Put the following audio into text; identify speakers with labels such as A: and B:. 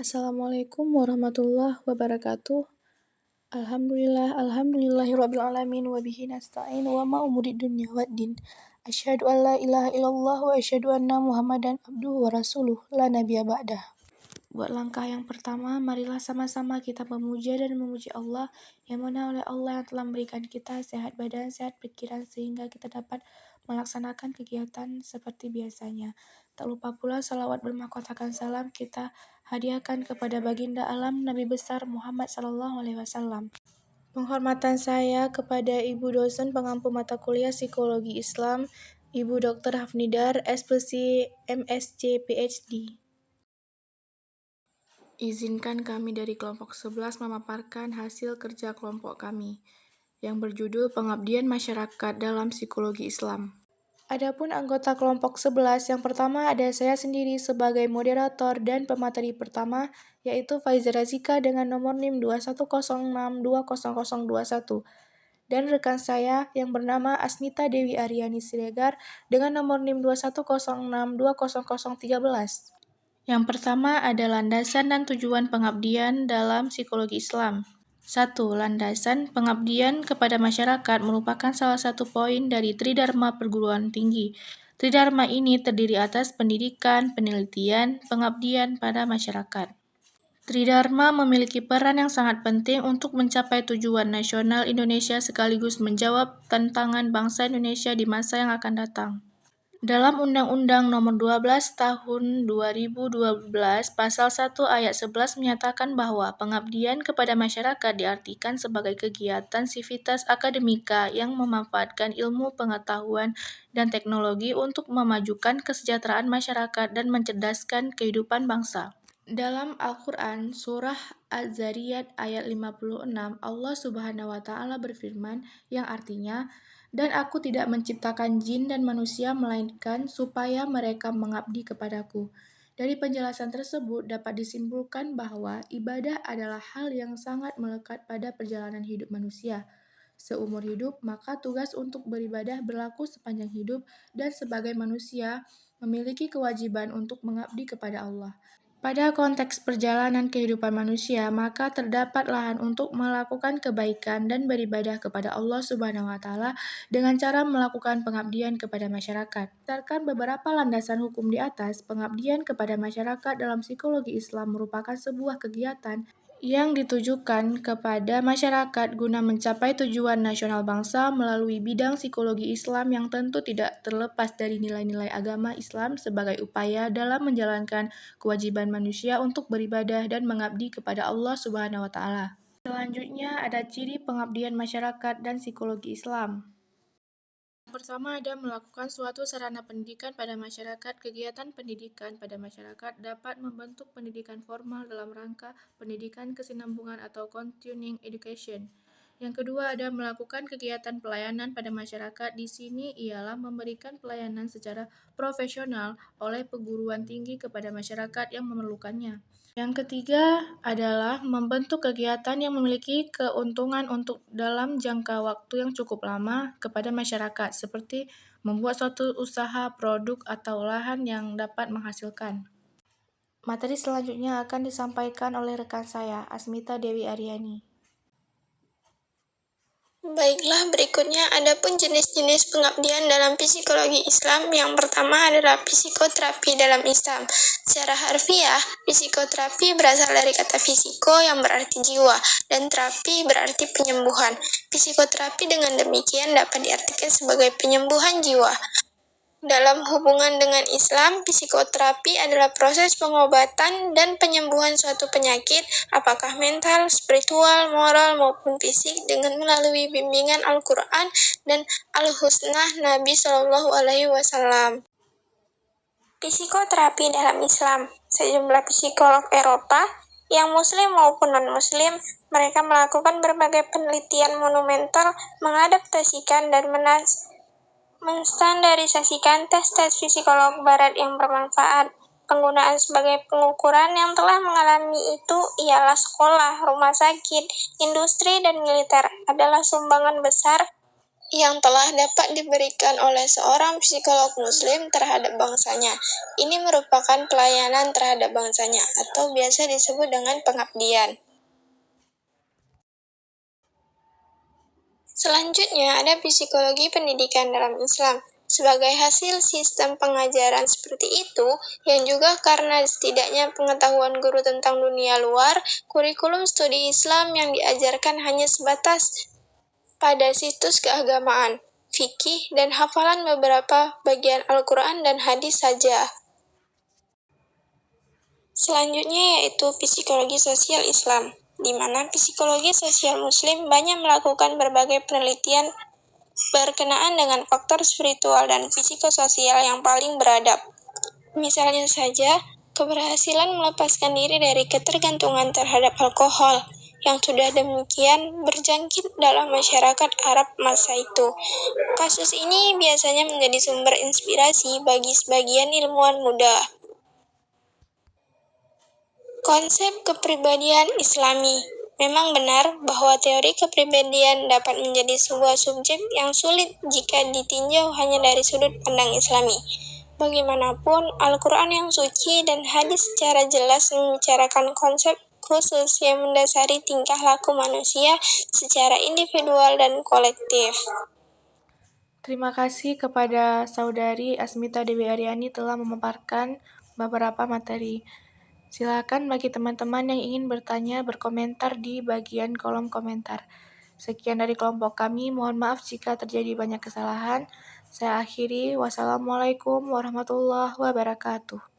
A: Assalamualaikum warahmatullahi wabarakatuh. Alhamdulillahirabbil alamin wa bihi nasta'in wa ma umuri dunya waddin. Asyhadu an la ilaha illallah wa asyhadu anna Muhammadan abduhu wa rasuluh la nabiyya ba'dah. Buat langkah yang pertama, marilah sama-sama kita memuja dan memuji Allah, yang mana oleh Allah yang telah memberikan kita sehat badan, sehat pikiran, sehingga kita dapat melaksanakan kegiatan seperti biasanya. Tak lupa pula salawat bermahkotakan salam kita hadiahkan kepada baginda alam Nabi besar Muhammad SAW. Penghormatan saya kepada Ibu dosen pengampu mata kuliah Psikologi Islam, Ibu Dr. Hafnidar, SPC MSc PhD. Izinkan kami dari kelompok 11 memaparkan hasil kerja kelompok kami, yang berjudul Pengabdian Masyarakat dalam Psikologi Islam. Adapun anggota kelompok 11, yang pertama ada saya sendiri sebagai moderator dan pemateri pertama, yaitu Faiza Razika dengan nomor NIM 2106200021, dan rekan saya yang bernama Asmita Dewi Aryani Siregar dengan nomor NIM 2106200013. Yang pertama ada landasan dan tujuan pengabdian dalam psikologi Islam. 1. Landasan pengabdian kepada masyarakat merupakan salah satu poin dari Tridharma perguruan tinggi. Tridharma ini terdiri atas pendidikan, penelitian, pengabdian pada masyarakat. Tridharma memiliki peran yang sangat penting untuk mencapai tujuan nasional Indonesia sekaligus menjawab tantangan bangsa Indonesia di masa yang akan datang. Dalam Undang-Undang Nomor 12 Tahun 2012 Pasal 1 Ayat 11 menyatakan bahwa pengabdian kepada masyarakat diartikan sebagai kegiatan sivitas akademika yang memanfaatkan ilmu, pengetahuan, dan teknologi untuk memajukan kesejahteraan masyarakat dan mencerdaskan kehidupan bangsa. Dalam Al-Quran, Surah Az-Zariyat ayat 56, Allah Subhanahu wa Ta'ala berfirman, yang artinya, "Dan aku tidak menciptakan jin dan manusia melainkan supaya mereka mengabdi kepadaku." Dari penjelasan tersebut dapat disimpulkan bahwa ibadah adalah hal yang sangat melekat pada perjalanan hidup manusia. Seumur hidup, maka tugas untuk beribadah berlaku sepanjang hidup, dan sebagai manusia memiliki kewajiban untuk mengabdi kepada Allah. Pada konteks perjalanan kehidupan manusia, maka terdapat lahan untuk melakukan kebaikan dan beribadah kepada Allah Subhanahu wa Ta'ala dengan cara melakukan pengabdian kepada masyarakat. Berdasarkan beberapa landasan hukum di atas, pengabdian kepada masyarakat dalam psikologi Islam merupakan sebuah kegiatan yang ditujukan kepada masyarakat guna mencapai tujuan nasional bangsa melalui bidang psikologi Islam yang tentu tidak terlepas dari nilai-nilai agama Islam sebagai upaya dalam menjalankan kewajiban manusia untuk beribadah dan mengabdi kepada Allah Subhanahu wa Ta'ala. Selanjutnya ada ciri pengabdian masyarakat dan psikologi Islam. Pertama ada melakukan suatu sarana pendidikan pada masyarakat. Kegiatan pendidikan pada masyarakat dapat membentuk pendidikan formal dalam rangka pendidikan kesinambungan atau continuing education. Yang kedua ada melakukan kegiatan pelayanan pada masyarakat. Di sini ialah memberikan pelayanan secara profesional oleh perguruan tinggi kepada masyarakat yang memerlukannya. Yang ketiga adalah membentuk kegiatan yang memiliki keuntungan untuk dalam jangka waktu yang cukup lama kepada masyarakat, seperti membuat suatu usaha, produk, atau lahan yang dapat menghasilkan. Materi selanjutnya akan disampaikan oleh rekan saya, Asmita Dewi Aryani.
B: Baiklah, berikutnya adapun jenis-jenis pengabdian dalam psikologi Islam. Yang pertama adalah psikoterapi dalam Islam. Secara harfiah, psikoterapi berasal dari kata fisiko yang berarti jiwa, dan terapi berarti penyembuhan. Psikoterapi dengan demikian dapat diartikan sebagai penyembuhan jiwa. Dalam hubungan dengan Islam, psikoterapi adalah proses pengobatan dan penyembuhan suatu penyakit, apakah mental, spiritual, moral, maupun fisik, dengan melalui bimbingan Al-Quran dan Al-Husnah Nabi SAW. Psikoterapi dalam Islam. Sejumlah psikolog Eropa, yang muslim maupun non-muslim, mereka melakukan berbagai penelitian monumental, mengadaptasikan dan menstandarisasikan tes-tes psikolog barat yang bermanfaat. Penggunaan sebagai pengukuran yang telah mengalami itu ialah sekolah, rumah sakit, industri, dan militer adalah sumbangan besar yang telah dapat diberikan oleh seorang psikolog muslim terhadap bangsanya. Ini merupakan pelayanan terhadap bangsanya, atau biasa disebut dengan pengabdian. Selanjutnya ada psikologi pendidikan dalam Islam. Sebagai hasil sistem pengajaran seperti itu, yang juga karena setidaknya pengetahuan guru tentang dunia luar, kurikulum studi Islam yang diajarkan hanya sebatas pada situs keagamaan, fikih, dan hafalan beberapa bagian Al-Quran dan hadis saja. Selanjutnya yaitu psikologi sosial Islam, di mana psikologi sosial Muslim banyak melakukan berbagai penelitian berkenaan dengan faktor spiritual dan psikososial yang paling beradab. Misalnya saja, keberhasilan melepaskan diri dari ketergantungan terhadap alkohol, yang sudah demikian berjangkit dalam masyarakat Arab masa itu. Kasus ini biasanya menjadi sumber inspirasi bagi sebagian ilmuwan muda. Konsep kepribadian Islami. Memang benar bahwa teori kepribadian dapat menjadi sebuah subjek yang sulit jika ditinjau hanya dari sudut pandang Islami. Bagaimanapun, Al-Quran yang suci dan hadis secara jelas membicarakan konsep khusus yang mendasari tingkah laku manusia secara individual dan kolektif.
A: Terima kasih kepada Saudari Asmita Dewi Aryani telah memaparkan beberapa materi. Silakan bagi teman-teman yang ingin bertanya berkomentar di bagian kolom komentar. Sekian dari kelompok kami, mohon maaf jika terjadi banyak kesalahan. Saya akhiri, wassalamualaikum warahmatullahi wabarakatuh.